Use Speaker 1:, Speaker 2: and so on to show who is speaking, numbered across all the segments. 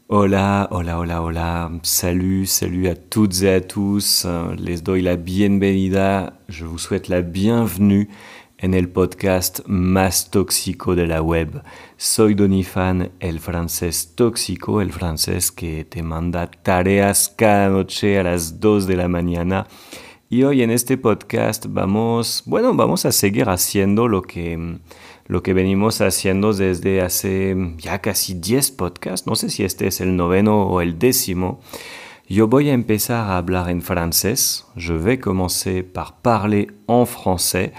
Speaker 1: Hola, hola, hola, hola. Salut à toutes et à tous. Les doy la bienvenida. Je vous souhaite la bienvenue en el podcast más tóxico de la web. Soy Donifan, el francés tóxico, el francés que te manda tareas cada noche a las 2 de la mañana. Y hoy en este podcast vamos a seguir haciendo lo que venimos haciendo desde hace ya casi 10 podcasts. No sé si este es el noveno o el décimo. Yo voy a empezar a hablar en francés. Je vais commencer par parler en français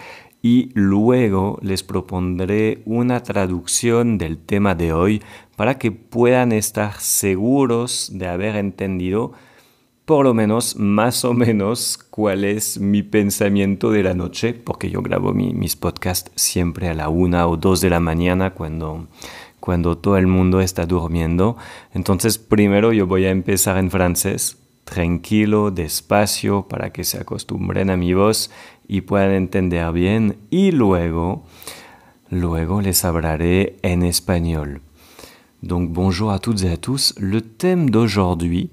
Speaker 1: y luego les propondré una traducción del tema de hoy para que puedan estar seguros de haber entendido por lo menos, más o menos, cuál es mi pensamiento de la noche, porque yo grabo mis podcasts siempre a la 1 o 2 de la mañana cuando todo el mundo está durmiendo. Entonces, primero yo voy a empezar en francés, tranquilo, despacio, para que se acostumbren a mi voz y puedan entender bien. Y luego les hablaré en espagnol. Donc, bonjour à toutes et à tous. Le thème d'aujourd'hui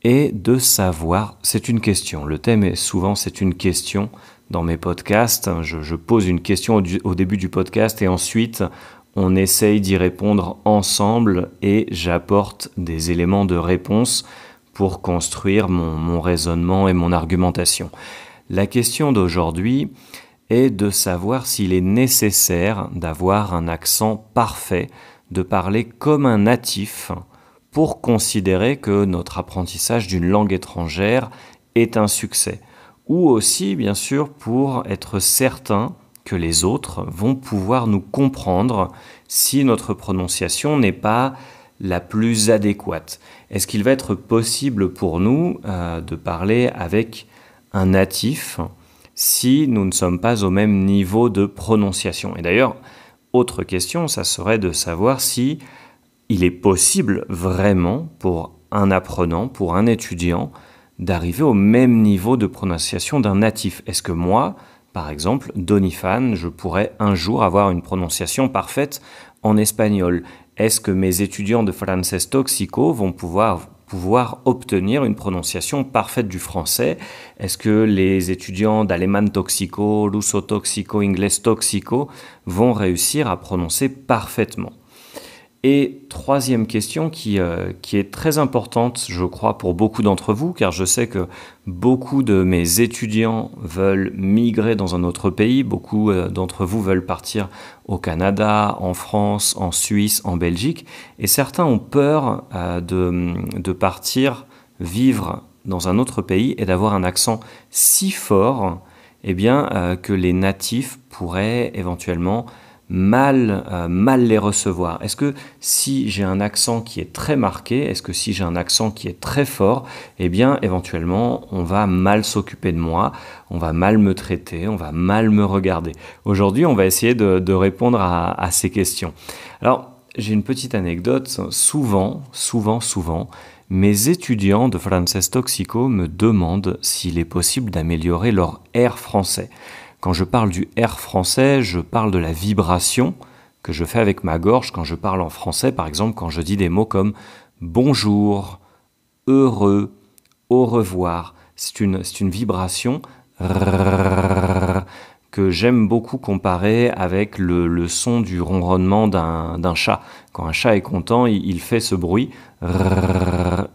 Speaker 1: et de savoir, c'est une question. Le thème est souvent, c'est une question dans mes podcasts. Je pose une question au début du podcast et ensuite on essaye d'y répondre ensemble et j'apporte des éléments de réponse pour construire mon raisonnement et mon argumentation. La question d'aujourd'hui est de savoir s'il est nécessaire d'avoir un accent parfait, de parler comme un natif, pour considérer que notre apprentissage d'une langue étrangère est un succès. Ou aussi, bien sûr, pour être certain que les autres vont pouvoir nous comprendre si notre prononciation n'est pas la plus adéquate. Est-ce qu'il va être possible pour nous de parler avec un natif si nous ne sommes pas au même niveau de prononciation? Et d'ailleurs, autre question, ça serait de savoir si il est possible vraiment pour un apprenant, pour un étudiant, d'arriver au même niveau de prononciation d'un natif. Est-ce que moi, par exemple, Donifan, je pourrais un jour avoir une prononciation parfaite en espagnol? Est-ce que mes étudiants de francés tóxico vont pouvoir obtenir une prononciation parfaite du français? Est-ce que les étudiants d'allemand tóxico, russo tóxico, anglais tóxico vont réussir à prononcer parfaitement? Et troisième question qui est très importante, je crois, pour beaucoup d'entre vous, car je sais que beaucoup de mes étudiants veulent migrer dans un autre pays, beaucoup d'entre vous veulent partir au Canada, en France, en Suisse, en Belgique, et certains ont peur de partir vivre dans un autre pays et d'avoir un accent si fort, que les natifs pourraient éventuellement mal les recevoir. Est-ce que si j'ai un accent qui est très marqué, est-ce que si j'ai un accent qui est très fort, éventuellement, on va mal s'occuper de moi, on va mal me traiter, on va mal me regarder. Aujourd'hui, on va essayer de répondre à ces questions. Alors, j'ai une petite anecdote. Souvent, mes étudiants de francés tóxico me demandent s'il est possible d'améliorer leur air français. Quand je parle du R français, je parle de la vibration que je fais avec ma gorge quand je parle en français. Par exemple, quand je dis des mots comme bonjour, heureux, au revoir. C'est une vibration que j'aime beaucoup comparer avec le son du ronronnement d'un chat. Quand un chat est content, il fait ce bruit.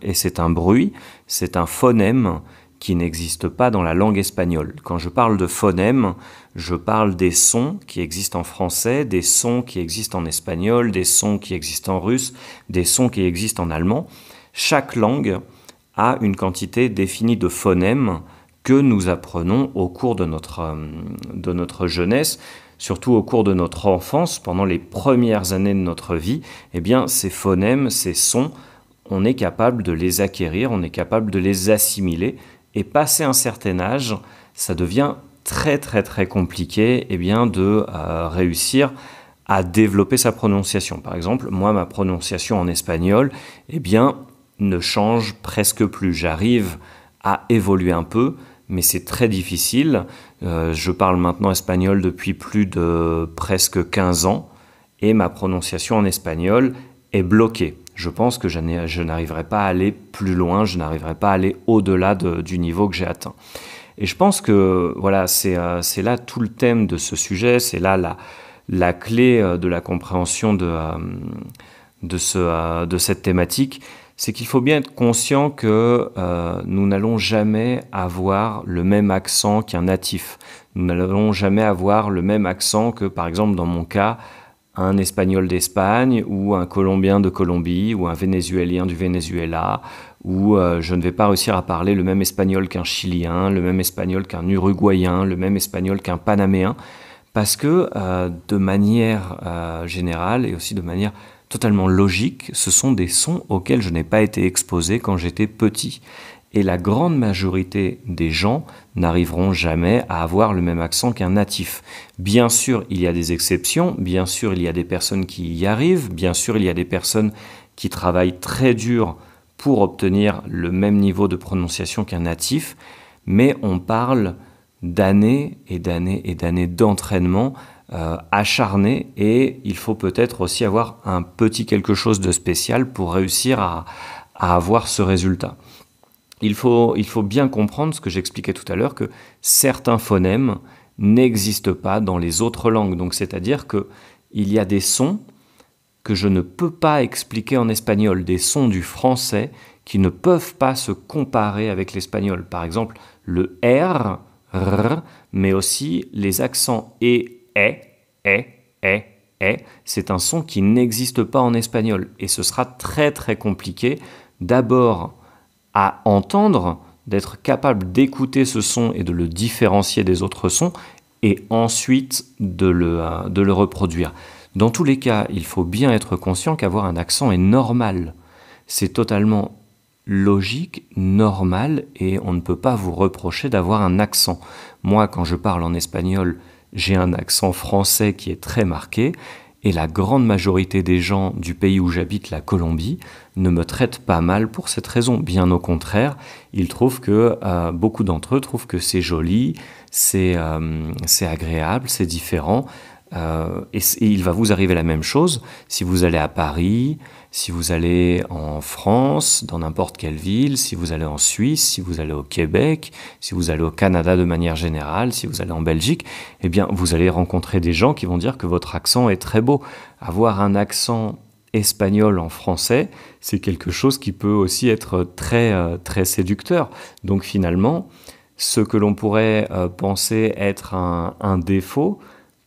Speaker 1: Et c'est un bruit, c'est un phonème qui n'existe pas dans la langue espagnole. Quand je parle de phonèmes, je parle des sons qui existent en français, des sons qui existent en espagnol, des sons qui existent en russe, des sons qui existent en allemand. Chaque langue a une quantité définie de phonèmes que nous apprenons au cours de notre jeunesse, surtout au cours de notre enfance, pendant les premières années de notre vie. Ces phonèmes, ces sons, on est capable de les acquérir, on est capable de les assimiler. Et passé un certain âge, ça devient très très très compliqué de réussir à développer sa prononciation. Par exemple, moi, ma prononciation en espagnol ne change presque plus. J'arrive à évoluer un peu, mais c'est très difficile. Je parle maintenant espagnol depuis plus de presque 15 ans et ma prononciation en espagnol est bloquée. je pense que je n'arriverai pas à aller plus loin, je n'arriverai pas à aller au-delà du niveau que j'ai atteint. Et je pense que voilà, c'est là tout le thème de ce sujet, c'est là la clé de la compréhension de cette thématique, c'est qu'il faut bien être conscient que nous n'allons jamais avoir le même accent qu'un natif. Nous n'allons jamais avoir le même accent que, par exemple, dans mon cas, un Espagnol d'Espagne ou un Colombien de Colombie ou un Vénézuélien du Venezuela, ou je ne vais pas réussir à parler le même espagnol qu'un Chilien, le même espagnol qu'un Uruguayen, le même espagnol qu'un Panaméen, parce que de manière générale et aussi de manière totalement logique, ce sont des sons auxquels je n'ai pas été exposé quand j'étais petit. Et la grande majorité des gens n'arriveront jamais à avoir le même accent qu'un natif. Bien sûr, il y a des exceptions, bien sûr, il y a des personnes qui y arrivent, bien sûr, il y a des personnes qui travaillent très dur pour obtenir le même niveau de prononciation qu'un natif, mais on parle d'années et d'années et d'années d'entraînement acharné, et il faut peut-être aussi avoir un petit quelque chose de spécial pour réussir à avoir ce résultat. Il faut bien comprendre ce que j'expliquais tout à l'heure, que certains phonèmes n'existent pas dans les autres langues. Donc, c'est-à-dire qu'il y a des sons que je ne peux pas expliquer en espagnol, des sons du français qui ne peuvent pas se comparer avec l'espagnol. Par exemple, le R, mais aussi les accents e, c'est un son qui n'existe pas en espagnol. Et ce sera très très compliqué d'abord à entendre, d'être capable d'écouter ce son et de le différencier des autres sons, et ensuite de le reproduire. Dans tous les cas, il faut bien être conscient qu'avoir un accent est normal. C'est totalement logique, normal, et on ne peut pas vous reprocher d'avoir un accent. Moi, quand je parle en espagnol, j'ai un accent français qui est très marqué, et la grande majorité des gens du pays où j'habite, la Colombie, ne me traitent pas mal pour cette raison. Bien au contraire, ils trouvent que, beaucoup d'entre eux trouvent que c'est joli, c'est agréable, c'est différent. Et il va vous arriver la même chose si vous allez à Paris, si vous allez en France, dans n'importe quelle ville, si vous allez en Suisse, si vous allez au Québec, si vous allez au Canada de manière générale, si vous allez en Belgique, eh bien vous allez rencontrer des gens qui vont dire que votre accent est très beau. Avoir un accent espagnol en français, c'est quelque chose qui peut aussi être très, très séducteur. Donc finalement, ce que l'on pourrait penser être un défaut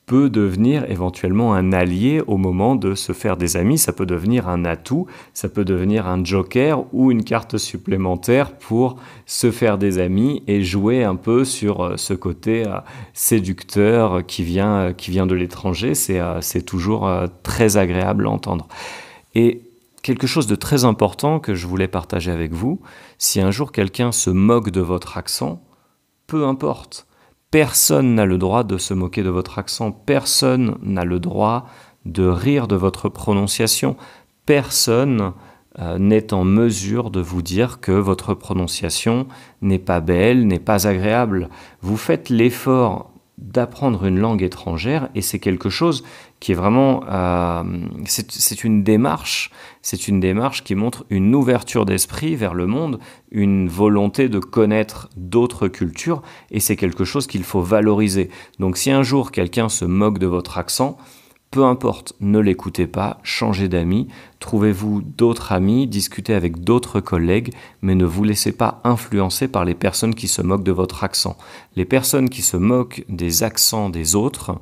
Speaker 1: peut devenir éventuellement un allié au moment de se faire des amis. Ça peut devenir un atout, ça peut devenir un joker ou une carte supplémentaire pour se faire des amis et jouer un peu sur ce côté séducteur qui vient de l'étranger. C'est toujours très agréable à entendre. Et quelque chose de très important que je voulais partager avec vous, si un jour quelqu'un se moque de votre accent, peu importe. Personne n'a le droit de se moquer de votre accent, personne n'a le droit de rire de votre prononciation, personne n'est en mesure de vous dire que votre prononciation n'est pas belle, n'est pas agréable. Vous faites l'effort d'apprendre une langue étrangère et c'est quelque chose qui est vraiment... c'est une démarche qui montre une ouverture d'esprit vers le monde, une volonté de connaître d'autres cultures, et c'est quelque chose qu'il faut valoriser. Donc si un jour quelqu'un se moque de votre accent, peu importe, ne l'écoutez pas, changez d'amis, trouvez-vous d'autres amis, discutez avec d'autres collègues, mais ne vous laissez pas influencer par les personnes qui se moquent de votre accent. Les personnes qui se moquent des accents des autres,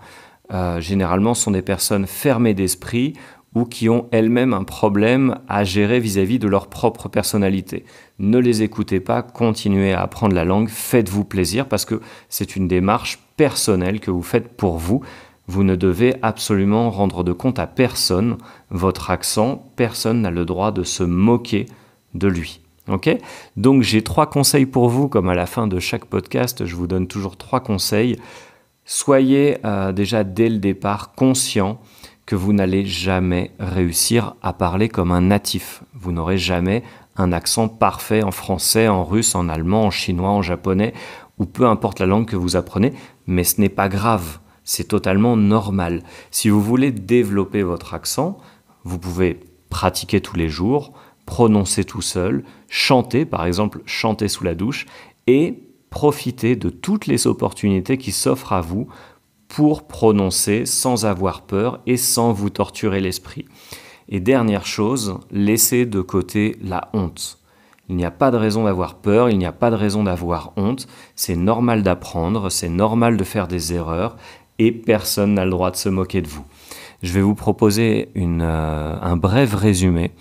Speaker 1: généralement sont des personnes fermées d'esprit ou qui ont elles-mêmes un problème à gérer vis-à-vis de leur propre personnalité. Ne les écoutez pas, continuez à apprendre la langue, faites-vous plaisir parce que c'est une démarche personnelle que vous faites pour vous. Vous ne devez absolument rendre de compte à personne votre accent, personne n'a le droit de se moquer de lui. Ok ? Donc j'ai 3 conseils pour vous, comme à la fin de chaque podcast, je vous donne toujours 3 conseils. Soyez déjà dès le départ conscient que vous n'allez jamais réussir à parler comme un natif. Vous n'aurez jamais un accent parfait en français, en russe, en allemand, en chinois, en japonais, ou peu importe la langue que vous apprenez, mais ce n'est pas grave. C'est totalement normal. Si vous voulez développer votre accent, vous pouvez pratiquer tous les jours, prononcer tout seul, chanter, par exemple, chanter sous la douche, et profiter de toutes les opportunités qui s'offrent à vous pour prononcer sans avoir peur et sans vous torturer l'esprit. Et dernière chose, laissez de côté la honte. Il n'y a pas de raison d'avoir peur, il n'y a pas de raison d'avoir honte. C'est normal d'apprendre, c'est normal de faire des erreurs et personne n'a le droit de se moquer de vous. Je vais vous proposer un bref résumé,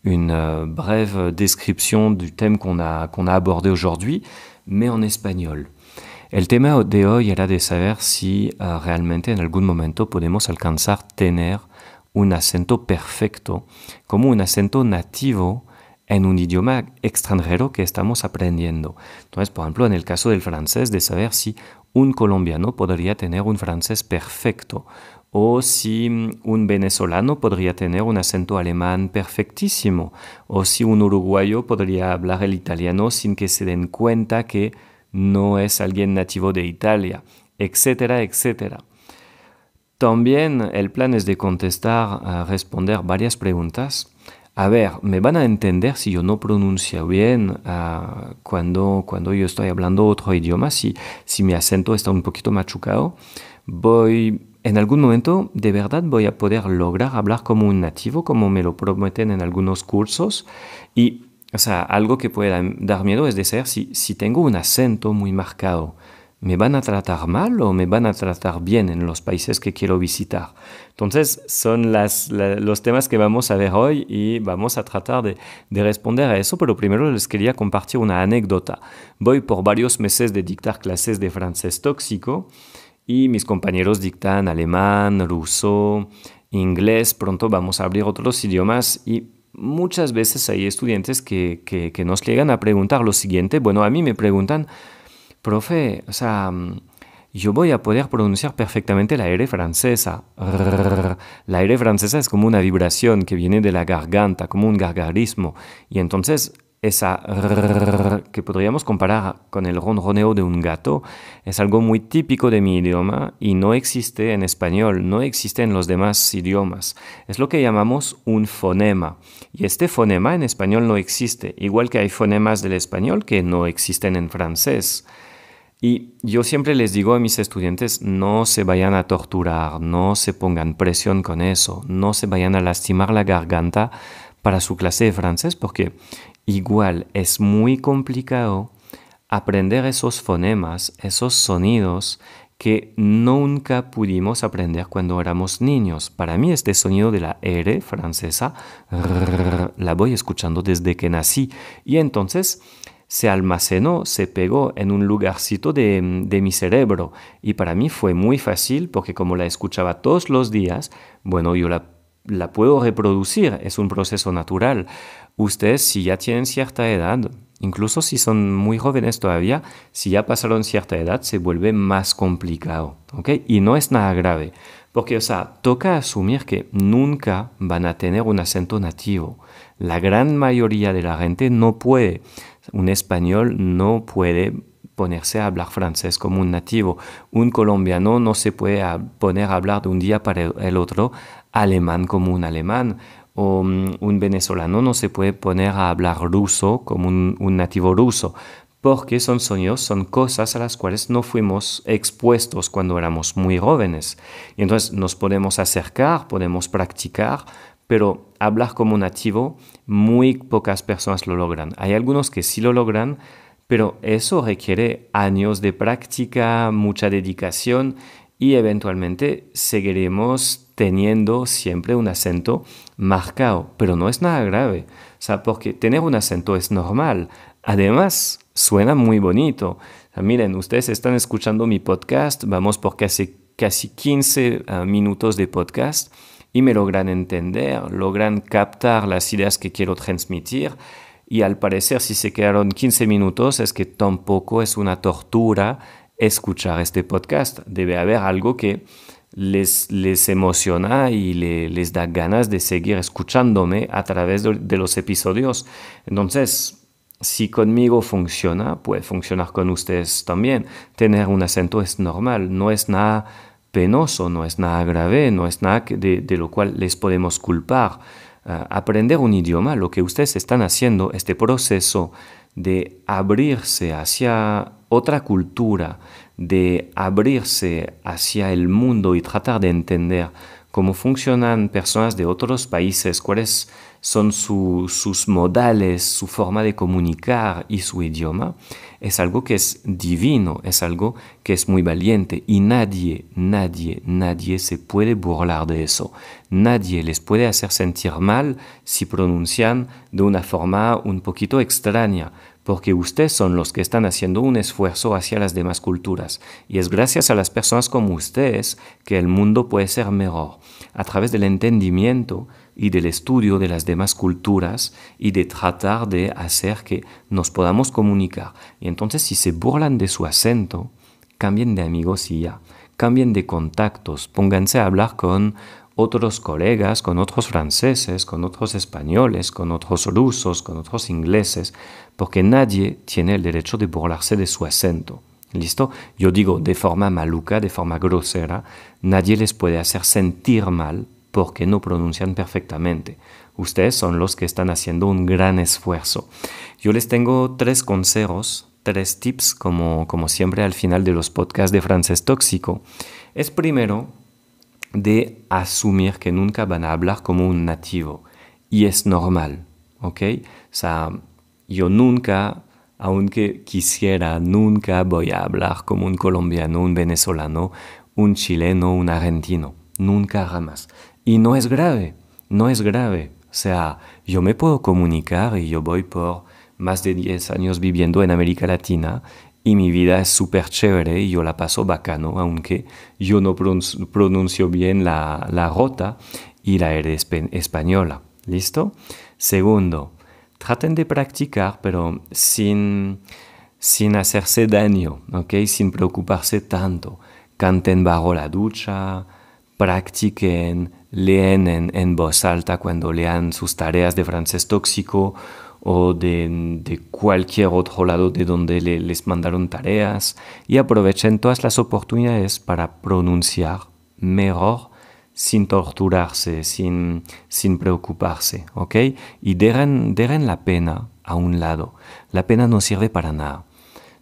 Speaker 1: une brève description du thème qu'on a abordé aujourd'hui, mais en espagnol. El tema de hoy era de saber si realmente en algún momento podemos alcanzar tener un acento perfecto, como un acento nativo en un idioma extranjero que estamos aprendiendo. Entonces, por ejemplo, en el caso del francés, de saber si un colombiano podría tener un francés perfecto, o si un venezolano podría tener un acento alemán perfectísimo, o si un uruguayo podría hablar el italiano sin que se den cuenta que no es alguien nativo de Italia, etcétera, etcétera. También el plan es de contestar, responder varias preguntas. A ver, me van a entender si yo no pronuncio bien cuando yo estoy hablando otro idioma, si mi acento está un poquito machucado. En algún momento, de verdad, voy a poder lograr hablar como un nativo, como me lo prometen en algunos cursos. Y o sea, algo que puede dar miedo es de saber si tengo un acento muy marcado. ¿Me van a tratar mal o me van a tratar bien en los países que quiero visitar? Entonces, son los temas que vamos a ver hoy y vamos a tratar de responder a eso, pero primero les quería compartir una anécdota. Voy por varios meses de dictar clases de francés tóxico y mis compañeros dictan alemán, ruso, inglés. Pronto vamos a abrir otros idiomas y muchas veces hay estudiantes que nos llegan a preguntar lo siguiente. Bueno, a mí me preguntan, profe, o sea, yo voy a poder pronunciar perfectamente la R francesa. La R francesa es como una vibración que viene de la garganta, como un gargarismo. Y entonces esa que podríamos comparar con el ronroneo de un gato es algo muy típico de mi idioma y no existe en español, no existe en los demás idiomas. Es lo que llamamos un fonema. Y este fonema en español no existe, igual que hay fonemas del español que no existen en francés. Y yo siempre les digo a mis estudiantes, no se vayan a torturar, no se pongan presión con eso, no se vayan a lastimar la garganta para su clase de francés, porque igual es muy complicado aprender esos fonemas, esos sonidos que nunca pudimos aprender cuando éramos niños. Para mí este sonido de la R francesa la voy escuchando desde que nací y entonces se almacenó, se pegó en un lugarcito de mi cerebro y para mí fue muy fácil porque como la escuchaba todos los días, bueno, yo la puedo reproducir, es un proceso natural. Ustedes, si ya tienen cierta edad, incluso si son muy jóvenes todavía, si ya pasaron cierta edad, se vuelve más complicado, ¿ok? Y no es nada grave, porque, o sea, toca asumir que nunca van a tener un acento nativo. La gran mayoría de la gente no puede. Un español no puede ponerse a hablar francés como un nativo. Un colombiano no se puede poner a hablar de un día para el otro alemán como un alemán. O un venezolano no se puede poner a hablar ruso como un nativo ruso, porque son sonidos, son cosas a las cuales no fuimos expuestos cuando éramos muy jóvenes. Y entonces nos podemos acercar, podemos practicar, pero hablar como nativo, muy pocas personas lo logran. Hay algunos que sí lo logran, pero eso requiere años de práctica, mucha dedicación y eventualmente seguiremos teniendo siempre un acento marcado, pero no es nada grave, o sea, porque tener un acento es normal. Además, suena muy bonito. O sea, miren, ustedes están escuchando mi podcast, vamos por casi 15 minutos de podcast y me logran entender, logran captar las ideas que quiero transmitir y al parecer si se quedaron 15 minutos es que tampoco es una tortura escuchar este podcast. Debe haber algo que les emociona y les da ganas de seguir escuchándome a través de los episodios. Entonces, si conmigo funciona, puede funcionar con ustedes también. Tener un acento es normal, no es nada penoso, no es nada grave, no es nada de lo cual les podemos culpar. aprender un idioma, lo que ustedes están haciendo, este proceso de abrirse hacia otra cultura, de abrirse hacia el mundo y tratar de entender cómo funcionan personas de otros países, cuáles son sus modales, su forma de comunicar y su idioma, es algo que es divino, es algo que es muy valiente y nadie se puede burlar de eso. Nadie les puede hacer sentir mal si pronuncian de una forma un poquito extraña, porque ustedes son los que están haciendo un esfuerzo hacia las demás culturas. Y es gracias a las personas como ustedes que el mundo puede ser mejor, a través del entendimiento y del estudio de las demás culturas y de tratar de hacer que nos podamos comunicar. Y entonces, si se burlan de su acento, cambien de amigos y ya. Cambien de contactos, pónganse a hablar con otros colegas, con otros franceses, con otros españoles, con otros rusos, con otros ingleses, porque nadie tiene el derecho de burlarse de su acento. ¿Listo? Yo digo de forma maluca, de forma grosera, nadie les puede hacer sentir mal porque no pronuncian perfectamente. Ustedes son los que están haciendo un gran esfuerzo. Yo les tengo 3 consejos, 3 tips, como siempre al final de los podcasts de Francés Tóxico. Es primero de asumir que nunca van a hablar como un nativo. Y es normal, ¿ok? O sea, yo nunca, aunque quisiera, nunca voy a hablar como un colombiano, un venezolano, un chileno, un argentino. Nunca, jamás. Y no es grave. O sea, yo me puedo comunicar y yo voy por más de 10 años viviendo en América Latina y mi vida es súper chévere y yo la paso bacano, aunque yo no pronuncio bien la rota y la R española. ¿Listo? Segundo, traten de practicar, pero sin hacerse daño, ¿ok? Sin preocuparse tanto. Canten bajo la ducha, practiquen, leen en voz alta cuando lean sus tareas de francés tóxico o de cualquier otro lado de donde les mandaron tareas y aprovechen todas las oportunidades para pronunciar mejor sin torturarse, sin preocuparse, ¿ok? Y dejen la pena a un lado. La pena no sirve para nada.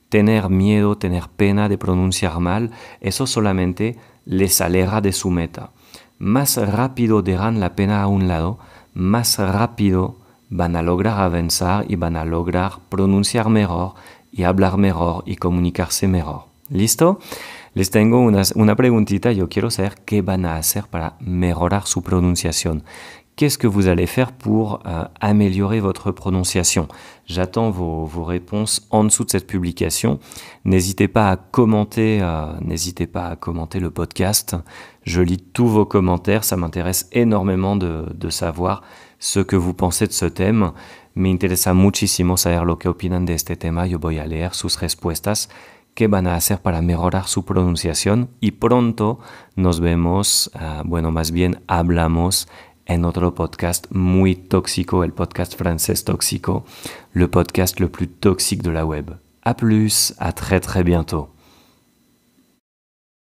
Speaker 1: Tener miedo, tener pena de pronunciar mal, eso solamente les aleja de su meta. Más rápido dejan la pena a un lado, más rápido van a lograr avanzar y van a lograr pronunciar mejor y hablar mejor y comunicarse mejor. ¿Listo? Les tengo una preguntita. Yo quiero saber qué van a hacer para mejorar su prononciation. Qu'est-ce que vous allez faire pour améliorer votre prononciation? J'attends vos réponses en dessous de cette publication. N'hésitez pas à commenter le podcast. Je lis tous vos commentaires. Ça m'intéresse énormément de savoir ce que vous pensez de ce thème. Me interesa muchísimo saber lo que opinan de este tema. Yo voy a leer sus respuestas. ¿Qué van a hacer para mejorar su pronunciación? Y pronto nos vemos, más bien hablamos en otro podcast muy tóxico, el podcast Francés Tóxico, le podcast le plus toxique de la web. À plus, à très très bientôt.